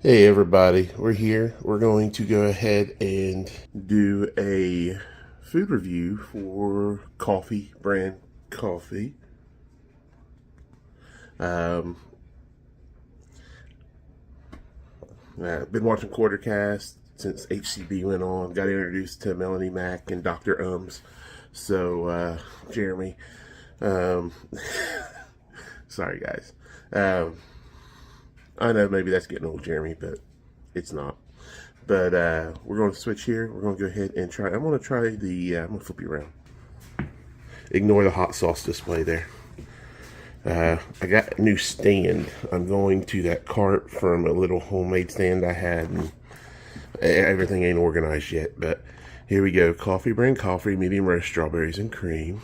Hey everybody, we're here. We're going to go ahead and do a food review for coffee brand coffee. I've been watching Quartercast since HCB went on. Got introduced to Melonie Mac and Dr. So, Jeremy. Sorry guys. I know maybe that's getting old, Jeremy, but it's not. But we're going to switch here. We're going to go ahead and try. I'm going to try the. I'm going to flip you around. Ignore the hot sauce display there. I got a new stand. I'm going to that cart from a little homemade stand I had. And everything ain't organized yet, but here we go. Coffee brand coffee, medium roast strawberries and cream.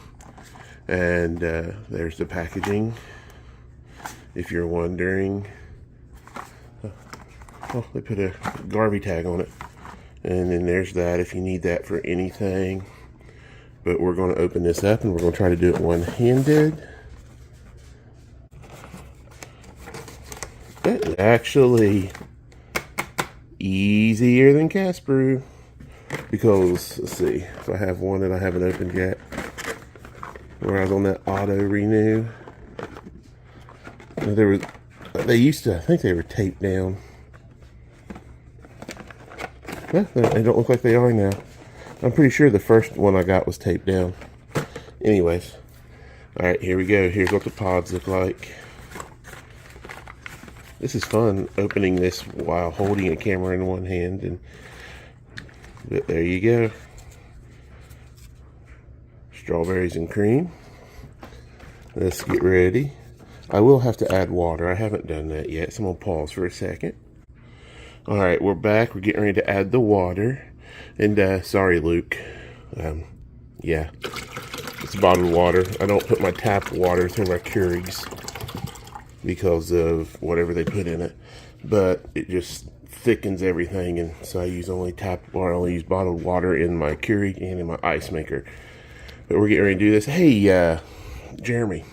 And there's the packaging. If you're wondering. Oh, they put a Garvey tag on it. And then there's that if you need that for anything. But we're going to open this up and we're going to try to do it one-handed. That's actually easier than cast brew. Because, let's see, if I have one that I haven't opened yet. Where I was on that auto renew. There was, they used to, I think they were taped down. Yeah, they don't look like they are now. I'm pretty sure the first one I got was taped down. Anyways. Alright, here we go. Here's what the pods look like. This is fun, opening this while holding a camera in one hand. And but there you go. Strawberries and cream. Let's get ready. I will have to add water. I haven't done that yet, so I'm going to pause for a second. Alright, we're back. We're getting ready to add the water. And, sorry, Luke. Yeah. It's bottled water. I don't put my tap water through my Keurigs because of whatever they put in it. But it just thickens everything, and so I use only use bottled water in my Keurig and in my ice maker. But we're getting ready to do this. Hey, Jeremy.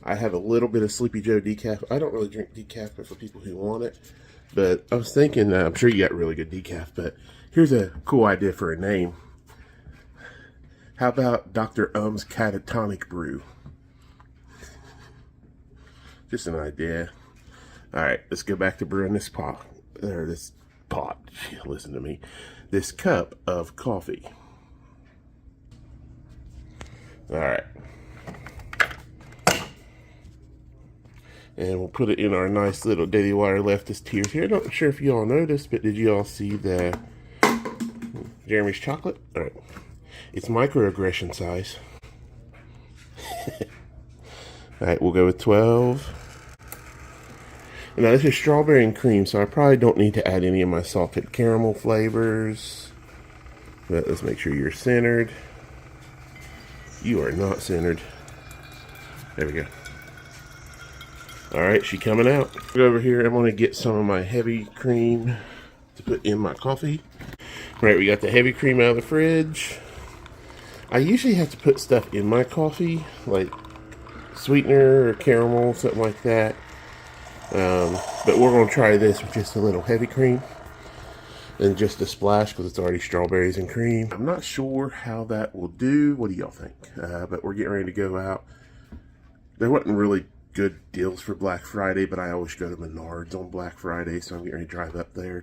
I have a little bit of Sleepy Joe decaf. I don't really drink decaf, but for people who want it. But I was thinking, I'm sure you got really good decaf, but here's a cool idea for a name. How about Dr. Catatonic Brew? Just an idea. Alright, let's go back to brewing this pot. Or this pot. Listen to me. This cup of coffee. Alright. And we'll put it in our nice little Daddy Wire leftist tiers here. I'm not sure if you all noticed, but did you all see the Jeremy's chocolate? Alright. It's microaggression size. Alright, we'll go with 12. And now this is strawberry and cream, so I probably don't need to add any of my salted caramel flavors. But let's make sure you're centered. You are not centered. There we go. Alright, she coming out. Over here, I'm going to get some of my heavy cream to put in my coffee. Alright, we got the heavy cream out of the fridge. I usually have to put stuff in my coffee, like sweetener or caramel, something like that. But we're going to try this with just a little heavy cream. And just a splash, because it's already strawberries and cream. I'm not sure how that will do. What do y'all think? But we're getting ready to go out. There wasn't really good deals for Black Friday, but I always go to Menards on Black Friday, so I'm getting ready to drive up there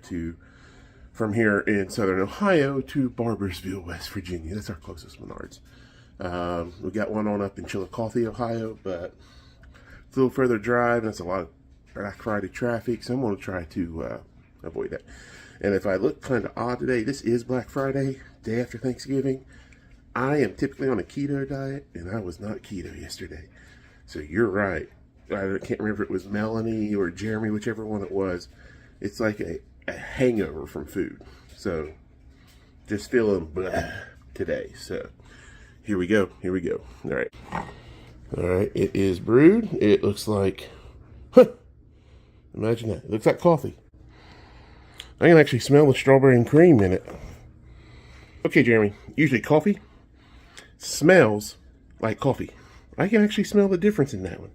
from here in southern Ohio to Barboursville, West Virginia. That's our closest Menards. We got one on up in Chillicothe, Ohio, but it's a little further drive, and it's a lot of Black Friday traffic, so I'm going to try to avoid that. And if I look kind of odd today, this is Black Friday, day after Thanksgiving. I am typically on a keto diet, and I was not keto yesterday. So you're right. I can't remember if it was Melonie or Jeremy, whichever one it was. It's like a hangover from food. So just feeling blah today. So here we go. Here we go. All right. All right. It is brewed. It looks like, imagine that. It looks like coffee. I can actually smell the strawberry and cream in it. Okay, Jeremy. Usually coffee smells like coffee. I can actually smell the difference in that one.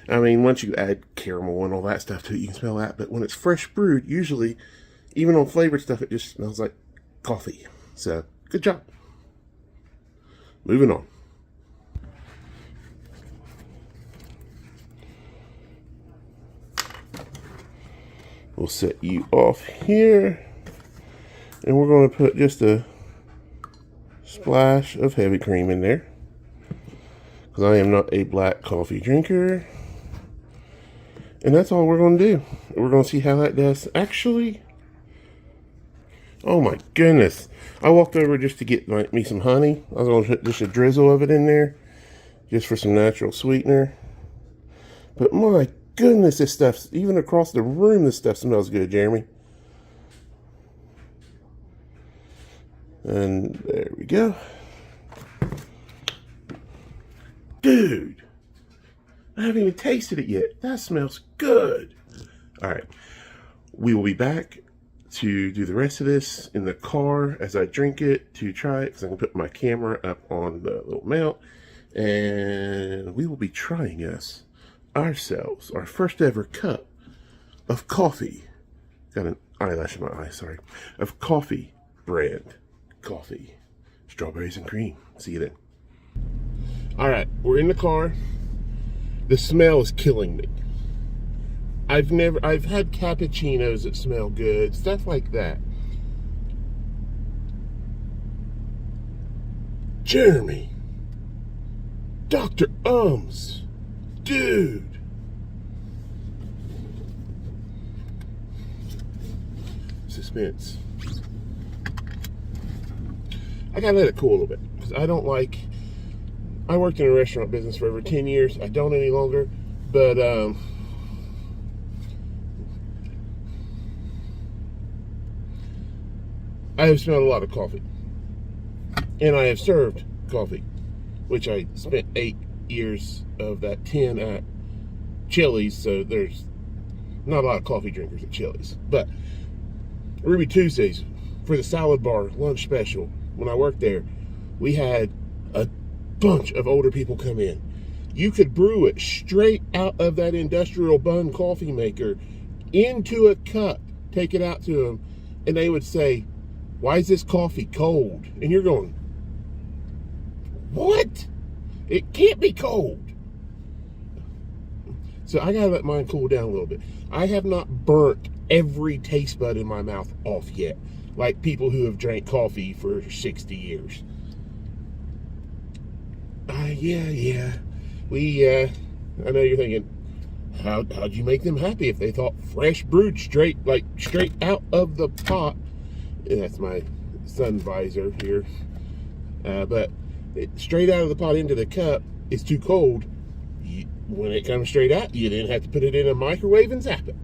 I mean, once you add caramel and all that stuff to it, you can smell that. But when it's fresh brewed, usually, even on flavored stuff, it just smells like coffee. So, good job. Moving on. We'll set you off here. And we're going to put just a splash of heavy cream in there. Because I am not a black coffee drinker. And that's all we're going to do. We're going to see how that does. Actually, oh my goodness. I walked over just to get me some honey. I was going to put just a drizzle of it in there. Just for some natural sweetener. But my goodness, this stuff, even across the room, this stuff smells good, Jeremy. And there we go. Dude, I haven't even tasted it yet. That smells good. All right, we will be back to do the rest of this in the car as I drink it to try it, because I can put my camera up on the little mount, and we will be trying ourselves our first ever cup of coffee. Got an eyelash in my eye, sorry. Of coffee brand coffee, strawberries and cream. See you then. All right, we're in the car. The smell is killing me. I've had cappuccinos that smell good, stuff like that. Jeremy, Dr. Dude. Suspense. I gotta let it cool a little bit, because I worked in a restaurant business for over 10 years. I don't any longer, but I have smelled a lot of coffee. And I have served coffee, which I spent 8 years of that 10 at Chili's, so there's not a lot of coffee drinkers at Chili's. But Ruby Tuesdays, for the salad bar lunch special, when I worked there, we had a bunch of older people come in. You could brew it straight out of that industrial bun coffee maker into a cup, take it out to them, and they would say, "Why is this coffee cold?" And you're going, "What? It can't be cold." So I gotta let mine cool down a little bit. I have not burnt every taste bud in my mouth off yet, like people who have drank coffee for 60 years. Yeah. I know you're thinking, how'd you make them happy if they thought fresh brewed straight out of the pot? And that's my sun visor here. But straight out of the pot into the cup is too cold. When it comes straight out, you then have to put it in a microwave and zap it.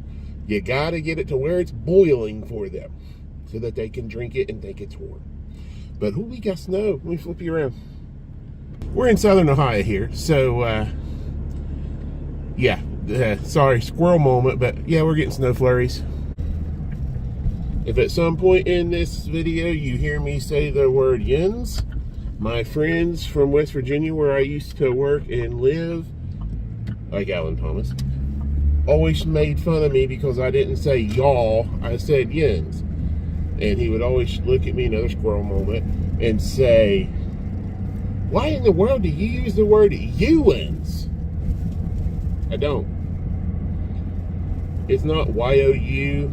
You gotta get it to where it's boiling for them, so that they can drink it and think it's warm. But we got snow. Let me flip you around. We're in southern Ohio here, so sorry, squirrel moment, but yeah, we're getting snow flurries. If at some point in this video you hear me say the word yins, my friends from West Virginia, where I used to work and live, like Alan Thomas, always made fun of me because I didn't say y'all, I said yins. And he would always look at me, another squirrel moment, and say, "Why in the world do you use the word youans?" I don't. It's not YOU/UNZ.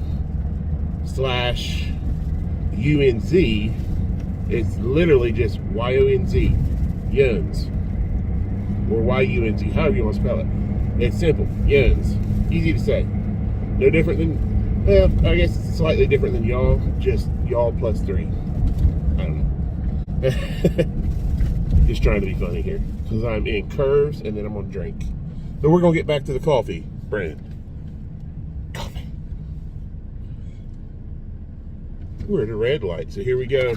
It's literally just YONZ, yuns, or YUNZ, however you want to spell it. It's simple, yuns, easy to say. No different than, well, I guess it's slightly different than y'all, just y'all plus 3. I don't know. Just trying to be funny here, because I'm in curves and then I'm gonna drink. So we're gonna get back to the coffee brand. Coffee. We're at a red light, so here we go.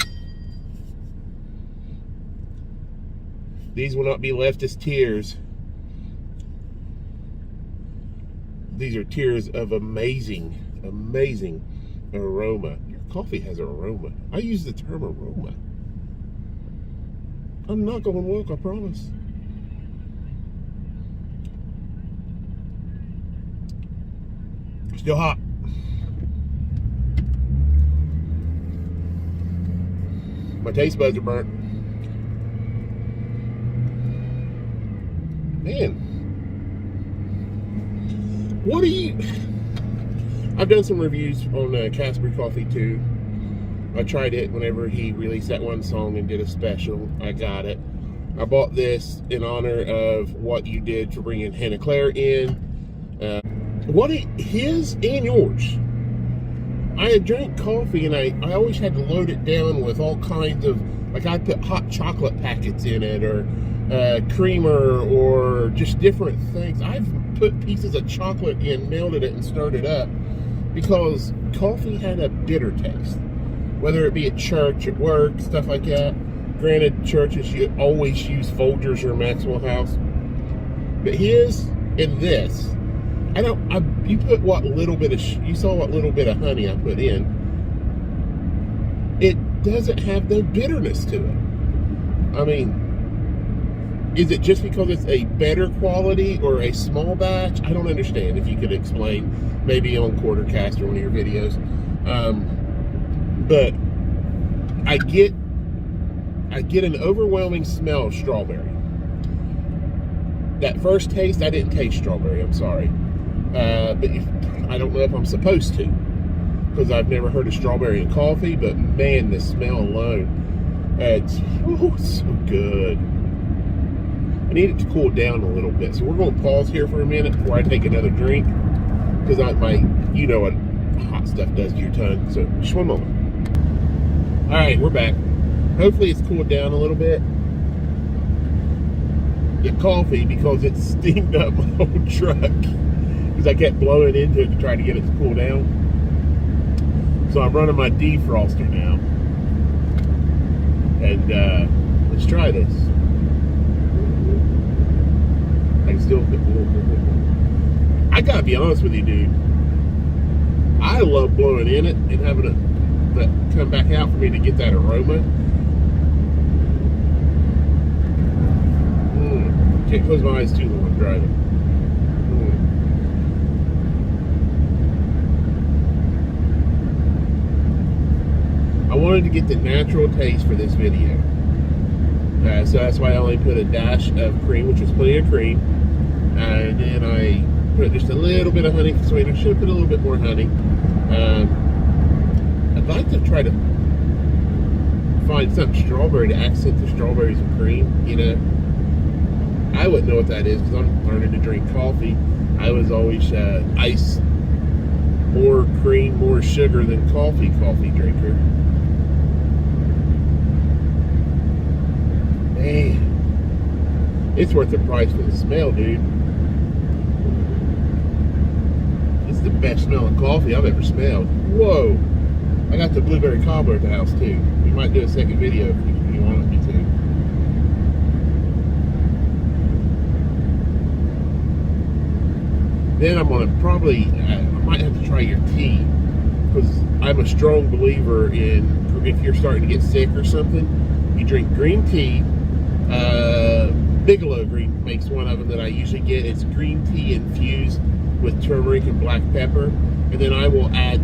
These will not be left as tears. These are tears of amazing aroma. Your coffee has aroma. I use the term aroma. I'm not going to walk, I promise. Still hot. My taste buds are burnt. Man. What do you... I've done some reviews on Casper Coffee too. I tried it whenever he released that one song and did a special. I got it. I bought this in honor of what you did for bringing Hannah Claire in. His and yours. I had drank coffee and I always had to load it down with all kinds of, like I put hot chocolate packets in it or creamer or just different things. I've put pieces of chocolate in, melted it and stirred it up because coffee had a bitter taste. Whether it be at church, at work, stuff like that. Granted, churches you always use Folgers or Maxwell House. But his and this, you put what little bit of, you saw what little bit of honey I put in. It doesn't have no bitterness to it. I mean, is it just because it's a better quality or a small batch? I don't understand. If you could explain, maybe on Quartercast or one of your videos. But I get an overwhelming smell of strawberry. That first taste, I didn't taste strawberry. I'm sorry. But I don't know if I'm supposed to, because I've never heard of strawberry in coffee, but man, the smell alone, it's so good. I need it to cool down a little bit, so we're going to pause here for a minute before I take another drink, because you know what hot stuff does to your tongue, so just one moment. Alright, we're back. Hopefully it's cooled down a little bit. The coffee, because it steamed up my whole truck. Because I kept blowing into it to try to get it to cool down. So I'm running my defroster now. And let's try this. I can still... I gotta be honest with you, dude. I love blowing in it and having it come back out for me to get that aroma. Can't close my eyes too long when I'm driving. I wanted to get the natural taste for this video. So that's why I only put a dash of cream, which was plenty of cream. And then I put just a little bit of honey for sweetener. Should have put a little bit more honey. I'd like to try to find some strawberry to accent the strawberries and cream, you know. I wouldn't know what that is because I'm learning to drink coffee. I was always ice, more cream, more sugar than coffee drinker. Man, it's worth the price for the smell, dude. It's the best smelling coffee I've ever smelled. Whoa. I got the blueberry cobbler at the house too. We might do a second video if you want me to. Then I'm gonna probably, I might have to try your tea, because I'm a strong believer in, if you're starting to get sick or something, you drink green tea. Bigelow Green makes one of them that I usually get. It's green tea infused with turmeric and black pepper, and then I will add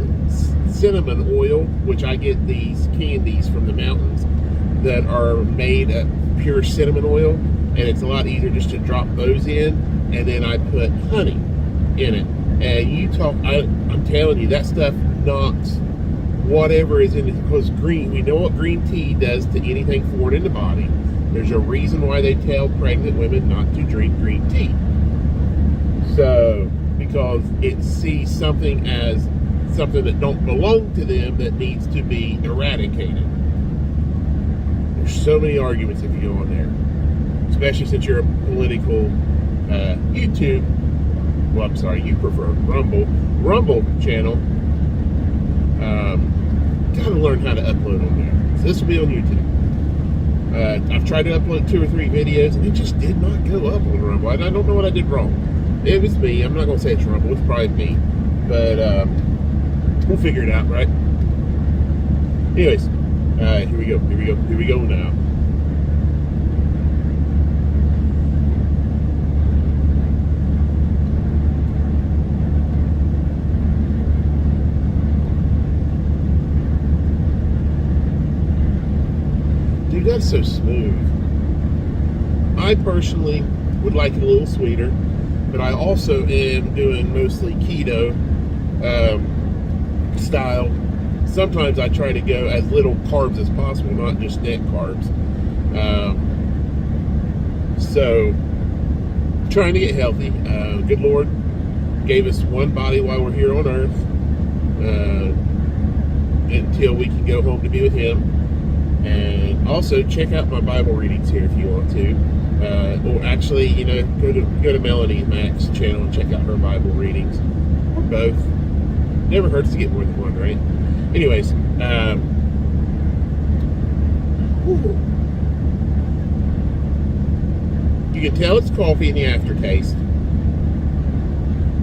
cinnamon oil, which I get these candies from the mountains that are made of pure cinnamon oil, and it's a lot easier just to drop those in, and then I put honey in it. And I'm telling you, that stuff knocks whatever is in it, because we know what green tea does to anything foreign in the body. There's a reason why they tell pregnant women not to drink green tea. So, because it sees something as something that don't belong to them that needs to be eradicated. There's so many arguments if you go on there, especially since you're a political YouTube. Well, I'm sorry, you prefer Rumble channel. Gotta learn how to upload on there. So this will be on YouTube. I've tried to upload 2 or 3 videos and it just did not go up on Rumble. I don't know what I did wrong. It was me. I'm not gonna say it's Rumble. It's probably me, but we'll figure it out, right? Anyways, here we go now. that's so smooth. I personally would like it a little sweeter, but I also am doing mostly keto style. Sometimes I try to go as little carbs as possible, not just net carbs. So, trying to get healthy. Good Lord gave us one body while we're here on earth, until we can go home to be with Him. And also check out my Bible readings here if you want to, or actually, you know, go to Melonie Mac's channel and check out her Bible readings, or both. Never hurts to get more than one, right? Anyways, you can tell it's coffee in the aftertaste,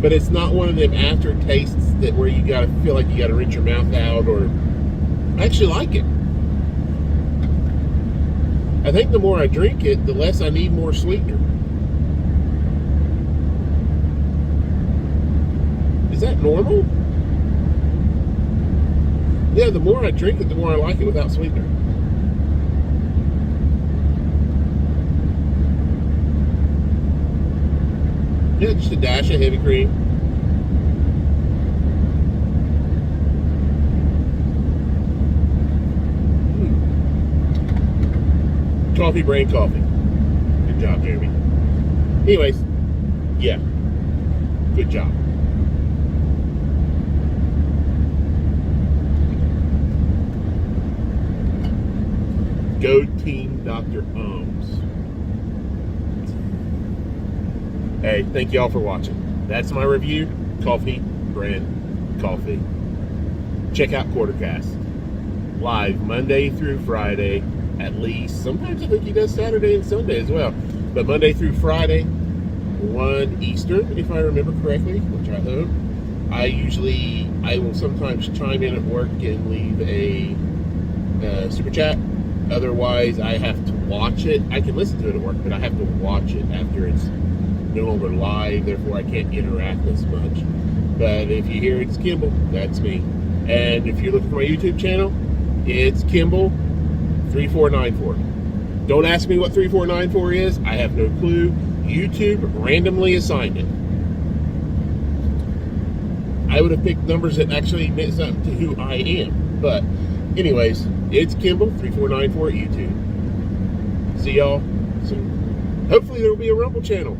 but it's not one of them aftertastes that where you gotta feel like you gotta rinse your mouth out. Or I actually like it. I think the more I drink it, the less I need more sweetener. Is that normal? Yeah, the more I drink it, the more I like it without sweetener. Yeah, just a dash of heavy cream. Coffee brain coffee. Good job, Jeremy. Anyways, yeah. Good job. Go Team Dr. Ohms. Hey, thank y'all for watching. That's my review. Coffee brand coffee. Check out Quartercast. Live Monday through Friday, at least. Sometimes I think he does Saturday and Sunday as well. But Monday through Friday, 1 Eastern, if I remember correctly, which I hope. I will sometimes chime in at work and leave a super chat. Otherwise, I have to watch it. I can listen to it at work, but I have to watch it after it's no longer live. Therefore, I can't interact as much. But if you hear it's Kimble, that's me. And if you're looking for my YouTube channel, it's Kimble 3494. Don't ask me what 3494 is. I have no clue. YouTube randomly assigned it. I would have picked numbers that actually meant something to who I am. But anyways, it's Kimble 3494 at YouTube. See y'all soon. Hopefully there will be a Rumble channel.